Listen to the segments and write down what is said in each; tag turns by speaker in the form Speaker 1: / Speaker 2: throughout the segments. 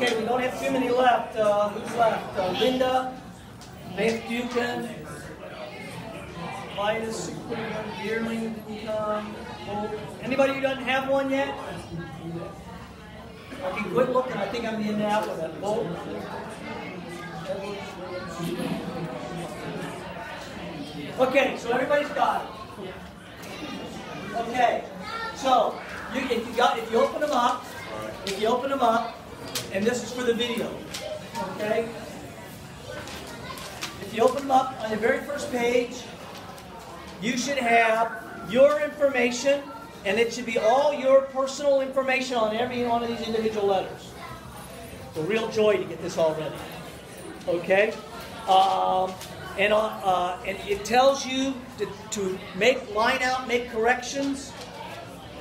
Speaker 1: Okay, we don't have too many left. Who's left? Linda, Vance Buchan, Vitus, Dearling didn't come. Anybody who doesn't have one yet? Okay, quit looking. I think I'm in and out with that. Bolt. Okay, so everybody's got it. Okay, so if you open them up, and this is for the video, okay? If you open them up on the very first page, you should have your information, and it should be all your personal information on every one of these individual letters. It's a real joy to get this all ready, okay? And it tells you to line out, make corrections,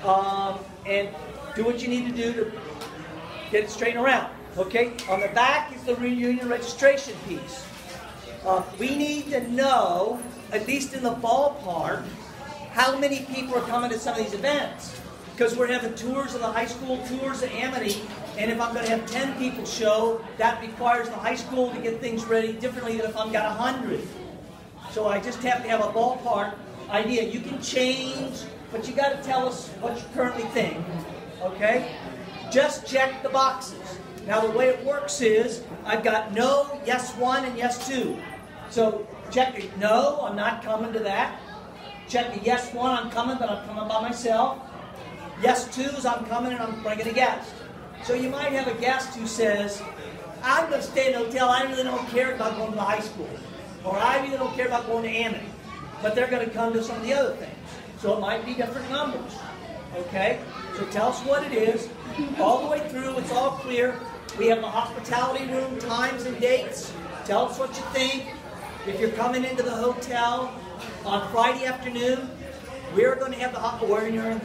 Speaker 1: and do what you need to do to get it straightened around. Okay? On the back is the reunion registration piece. We need to know, at least in the ballpark, how many people are coming to some of these events. Because we're having tours of the high school, tours of Amity, and if I'm going to have 10 people show, that requires the high school to get things ready differently than if I've got 100. So I just have to have a ballpark idea. You can change, but you got to tell us what you currently think. Okay? Just check the boxes. Now the way it works is, I've got no, yes 1, and yes 2. So check the no, I'm not coming to that. Check the yes 1, I'm coming, but I'm coming by myself. Yes 2s, I'm coming and I'm bringing a guest. So you might have a guest who says, I'm going to stay in a hotel, I really don't care about going to the high school. Or I really don't care about going to Amity. But they're going to come to some of the other things. So it might be different numbers. Okay? So tell us what it is. All the way through, it's all clear. We have the hospitality room, times and dates. Tell us what you think. If you're coming into the hotel on Friday afternoon, we're going to have when you're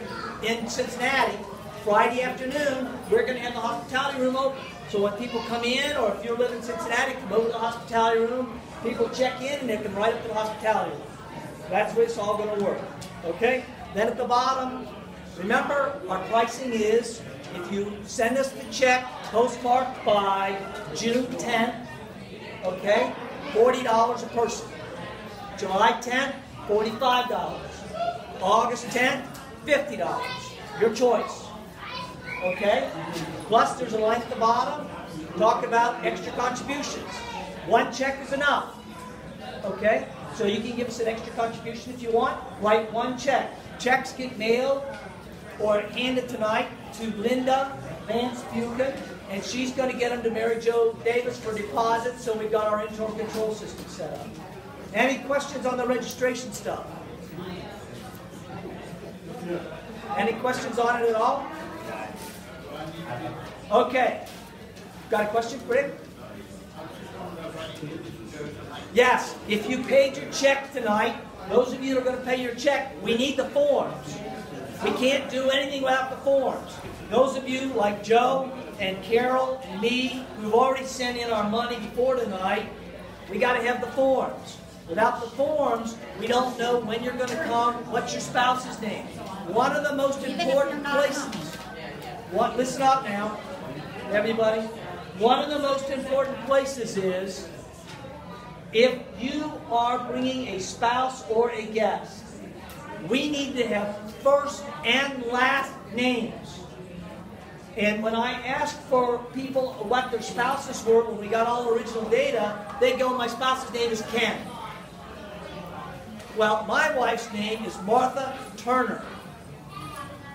Speaker 1: in Cincinnati, Friday afternoon, we're going to have the hospitality room open. So when people come in, or if you live in Cincinnati, come over to the hospitality room, people check in and they come right up to the hospitality room. That's where it's all going to work. Okay? Then at the bottom, remember, our pricing is, if you send us the check postmarked by June 10th, okay, $40 a person. July 10th, $45. August 10th, $50. Your choice. Okay? Plus, there's a line at the bottom. Talk about extra contributions. One check is enough. Okay? So you can give us an extra contribution if you want. Write one check. Checks get mailed or handed tonight to Linda Vance Buchan, and she's going to get them to Mary Jo Davis for deposit, so we've got our internal control system set up. Any questions on the registration stuff? Any questions on it at all? Okay. Got a question, Rick? Yes. If you paid your check tonight, those of you that are going to pay your check, we need the forms. We can't do anything without the forms. Those of you like Joe and Carol and me who've already sent in our money before tonight, we got to have the forms. Without the forms, we don't know when you're going to come, what's your spouse's name. One of the most important places, listen up now, everybody. One of the most important places is, if you are bringing a spouse or a guest, we need to have first and last names. And when I asked for people what their spouses were when we got all the original data, they go, my spouse's name is Ken. Well, my wife's name is Martha Turner,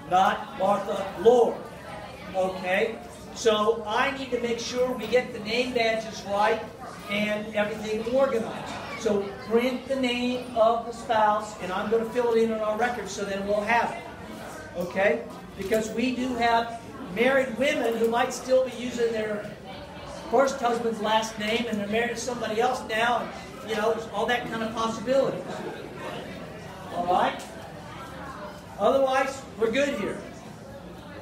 Speaker 1: not Martha Lord. Okay? So I need to make sure we get the name badges right and everything organized. So print the name of the spouse, and I'm going to fill it in on our records so then we'll have it. Okay? Because we do have married women who might still be using their first husband's last name and they're married to somebody else now, and you know, there's all that kind of possibilities. All right? Otherwise, we're good here.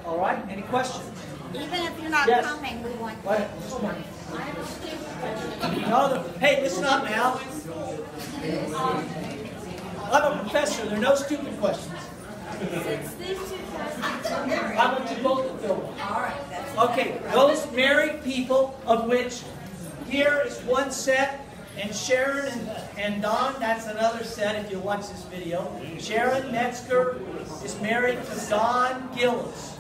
Speaker 1: All right? Any questions?
Speaker 2: Even if you're not coming, we want you.
Speaker 1: No, hey, listen up now. I'm a professor. There are no stupid questions.
Speaker 2: Since these two questions are married.
Speaker 1: I want you both to fill one.
Speaker 2: All right, that's
Speaker 1: Okay, those married people, of which here is one set, and Sharon and Don, that's another set if you watch this video. Sharon Metzger is married to Don Gillis.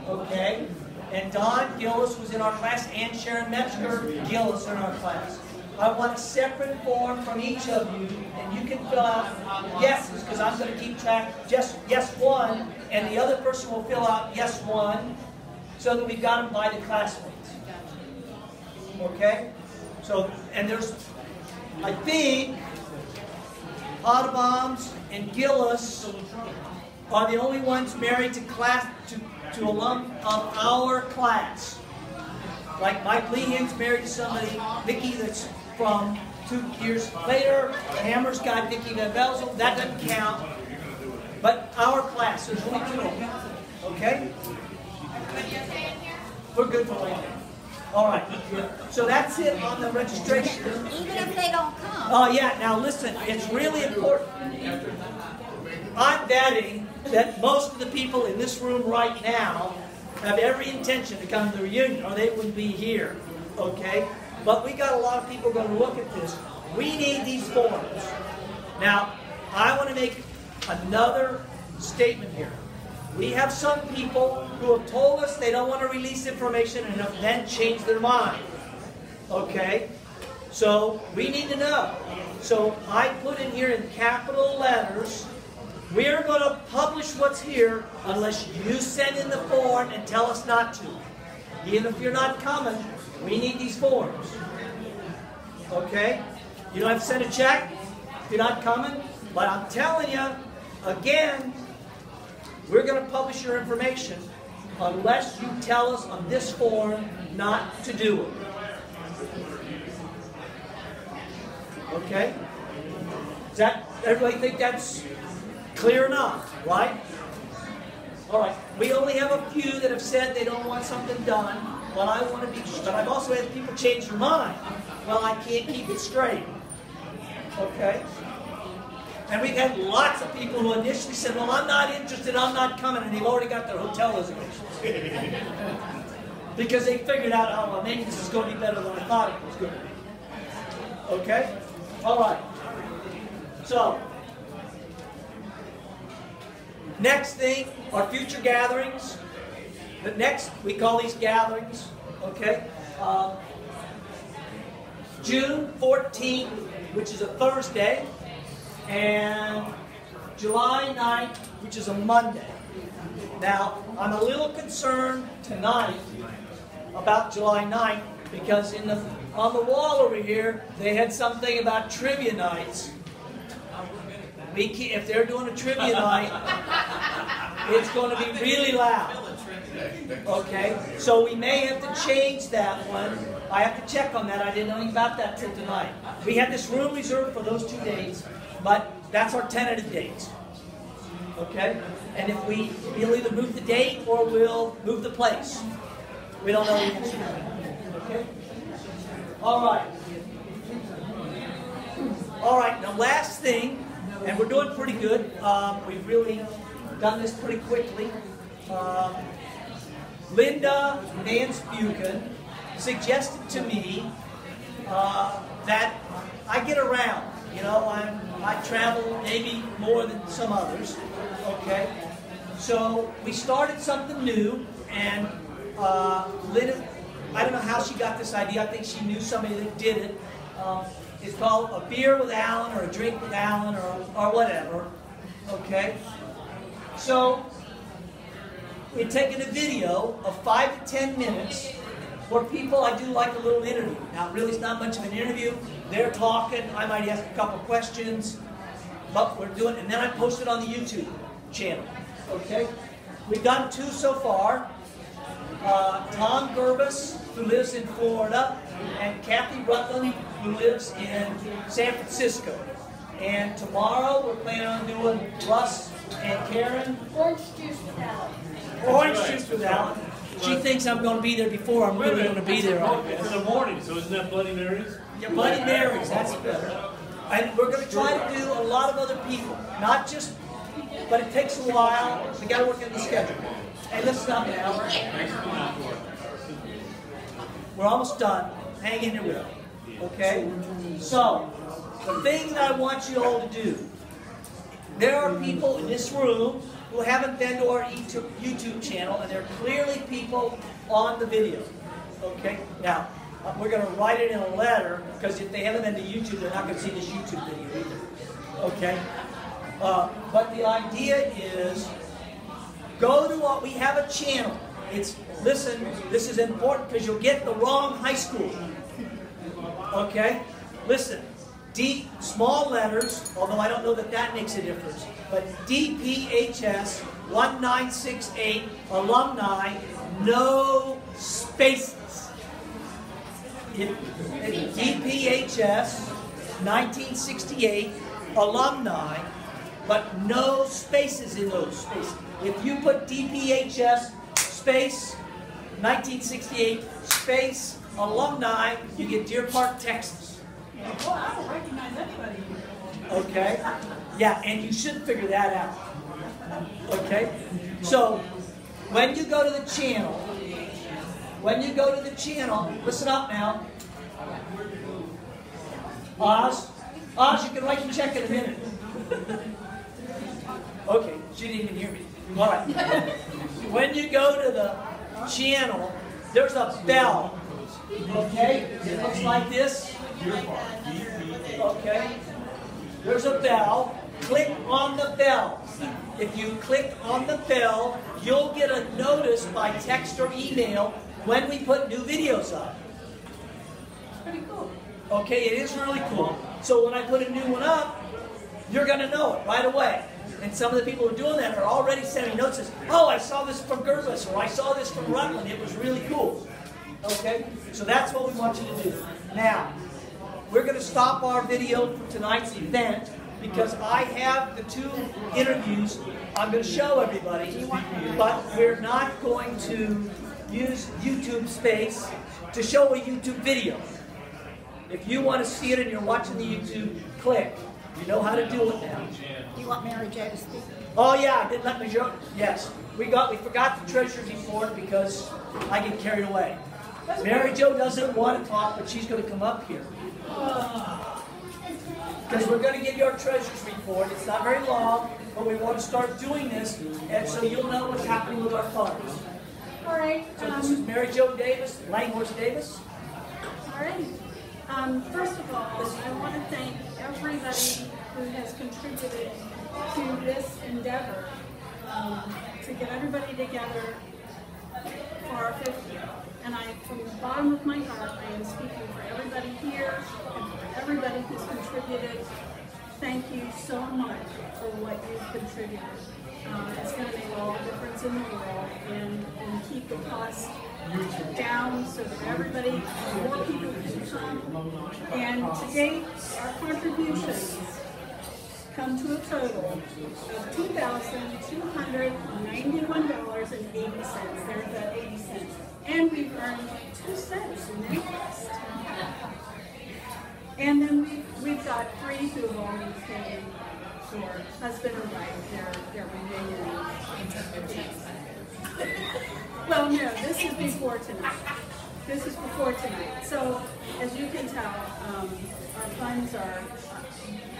Speaker 1: Okay? And Don Gillis was in our class, and Sharon Metzger Gillis in our class. I want a separate form from each of you, and you can fill out yeses, because I'm going to keep track, just yes one, and the other person will fill out yes one, so that we've got them by the classmates. Okay? So, and there's, I think, Audubon's and Gillis are the only ones married to class, to alum of our class. Like Mike Lehan's married to somebody, Vicki, that's from 2 years later. Hammer's got Vicki Van Belzel. That doesn't count. But our class, there's only 2 of them. Okay? We're good for right now. All right. So that's it on the registration.
Speaker 2: Even if they don't come.
Speaker 1: Oh, yeah. Now, listen. It's really important. I'm betting that most of the people in this room right now have every intention to come to the reunion, or they wouldn't be here. Okay? But we got a lot of people going to look at this. We need these forms. Now, I want to make another statement here. We have some people who have told us they don't want to release information and have then changed their mind. Okay? So, we need to know. So, I put in here in capital letters, we're going to publish what's here unless you send in the form and tell us not to. Even if you're not coming, we need these forms. Okay? You don't have to send a check if you're not coming. But I'm telling you, again, we're going to publish your information unless you tell us on this form not to do it. Okay? Does that, everybody think that's clear enough, right? All right. We only have a few that have said they don't want something done. Well, I want to be, but I've also had people change their mind. Well, I can't keep it straight. Okay? And we've had lots of people who initially said, well, I'm not interested, I'm not coming, and they've already got their hotel reservations. Because they figured out, oh, well, maybe this is going to be better than I thought it was going to be. Okay? All right. So, next thing are future gatherings. The next, we call these gatherings, okay? June 14th, which is a Thursday, and July 9th, which is a Monday. Now, I'm a little concerned tonight about July 9th because on the wall over here, they had something about trivia nights. If they're doing a trivia night, it's going to be really loud. Okay? So we may have to change that one. I have to check on that. I didn't know anything about that till tonight. We had this room reserved for those 2 days, but that's our tentative dates. Okay? And if we'll either move the date or we'll move the place. We don't know the answer. Okay? All right. All right. The last thing, and we're doing pretty good. We've really done this pretty quickly. Linda Nance Buchan suggested to me that I get around. You know, I travel maybe more than some others. Okay, so we started something new, and Linda, I don't know how she got this idea. I think she knew somebody that did it. It's called A Beer with Alan, or A Drink with Alan, or whatever. Okay, so we've taken a video of 5 to 10 minutes where people, I do like a little interview. Now, really, it's not much of an interview. They're talking. I might ask a couple questions. But we're doing, and then I post it on the YouTube channel. Okay? We've done 2 so far. Tom Gerbus, who lives in Florida, and Kathy Rutland, who lives in San Francisco. And tomorrow, we're planning on doing Russ and Karen.
Speaker 2: Orange juice with Alan.
Speaker 1: Orange juice with Alan. She thinks I'm going to be there before I'm really going to be there.
Speaker 3: It's in the morning, so isn't that Bloody Mary's?
Speaker 1: Yeah, Bloody Mary's, that's better. And we're going to try to do a lot of other people. Not just, but it takes a while. We got to work in the schedule. Hey, listen up now. We're almost done. Hang in there with me. Okay? So, the thing that I want you all to do, there are people in this room who haven't been to our YouTube channel, and they're clearly people on the video. Okay? Now, we're going to write it in a letter, because if they haven't been to YouTube, they're not going to see this YouTube video either. Okay? But the idea is, go to what we have a channel. Listen, this is important because you'll get the wrong high school. Okay? Listen, small letters, although I don't know that makes a difference, but DPHS 1968 alumni, no spaces. DPHS 1968 alumni, but no spaces in those spaces. If you put DPHS space 1968 space alumni, you get Deer Park, Texas.
Speaker 4: Well, I don't recognize anybody here.
Speaker 1: Okay? Yeah, and you should figure that out. Okay? So, when you go to the channel, listen up now. Oz, you can write your check in a minute. Okay, she didn't even hear me. All right. When you go to the channel, there's a bell. Okay? It looks like this. Okay? There's a bell. Click on the bell. If you click on the bell, you'll get a notice by text or email when we put new videos up.
Speaker 4: Pretty cool.
Speaker 1: Okay, it is really cool. So when I put a new one up, you're going to know it right away. And some of the people who are doing that are already sending notes that says, oh, I saw this from Gervis, or I saw this from Rutland. It was really cool. Okay? So that's what we want you to do. Now, we're going to stop our video for tonight's event because I have the 2 interviews I'm going to show everybody, but we're not going to use YouTube space to show a YouTube video. If you want to see it and you're watching the YouTube, click. You know how to do it now.
Speaker 2: You want Mary Jo to speak?
Speaker 1: Oh yeah, I didn't let me show. Yes, we forgot the treasurer's report because I get carried away. Mary Jo doesn't want to talk, but she's going to come up here because we're going to give you our treasurer's report. It's not very long, but we want to start doing this, and so you'll know what's happening with our funds.
Speaker 4: All right.
Speaker 1: So this is Mary Jo Davis, Langhorse Davis.
Speaker 4: All right. First of all, I want to thank everybody who has contributed to this endeavor to get everybody together for our 50th. And from the bottom of my heart, I am speaking for everybody here and for everybody who's contributed. Thank you so much for what you've contributed. It's going to make all the difference in the world and keep the cost down so that everybody, more people can come. And to date, our contributions come to a total of $2,291.80. There's that 80 cents. And we've earned 2 cents in interest. And then we've got 3 who have already paid for husband and wife, their remaining. Well, no, this is before tonight. This is before tonight. So, as you can tell, our funds are,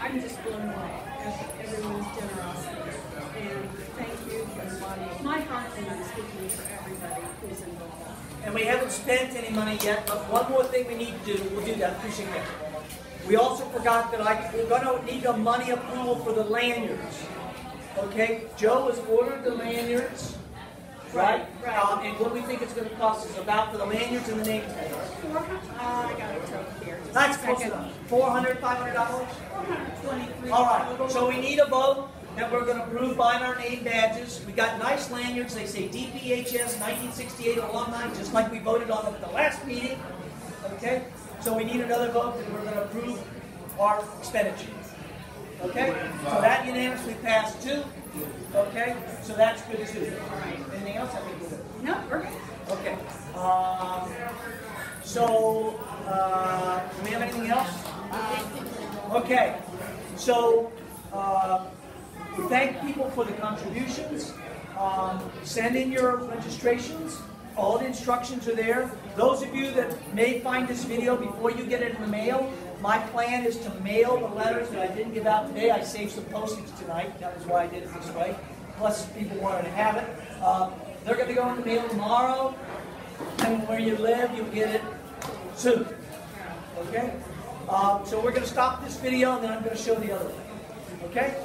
Speaker 4: I'm just blown away at everyone's generosity. And thank you from the bottom of my heart, and I'm speaking for everybody who's involved.
Speaker 1: And we haven't spent any money yet, but one more thing we need to do, we'll do that, appreciate that. We also forgot that we're going to need a money approval for the lanyards. Okay? Joe has ordered the lanyards. Right? And what do we think it's going to cost us about for the lanyards and the name tags?
Speaker 4: I got it right here.
Speaker 1: That's close enough. $400, $500?
Speaker 4: $423.
Speaker 1: All right. So we need a vote that we're going to approve buying our name badges. We got nice lanyards. They say DPHS 1968 alumni, just like we voted on at the last meeting. Okay? So we need another vote that we're going to approve our expenditures. Okay? So that unanimously passed too. Okay? So that's good too. All right. Anything else? I think we're good.
Speaker 4: No, we're good.
Speaker 1: Okay. Do we have anything else? Okay. So we thank people for the contributions. Send in your registrations. All the instructions are there. Those of you that may find this video before you get it in the mail, my plan is to mail the letters that I didn't give out today. I saved some postage tonight. That was why I did it this way. Plus, people wanted to have it. They're going to go in the mail tomorrow. And where you live, you'll get it soon. Okay? So we're going to stop this video, and then I'm going to show the other one. Okay?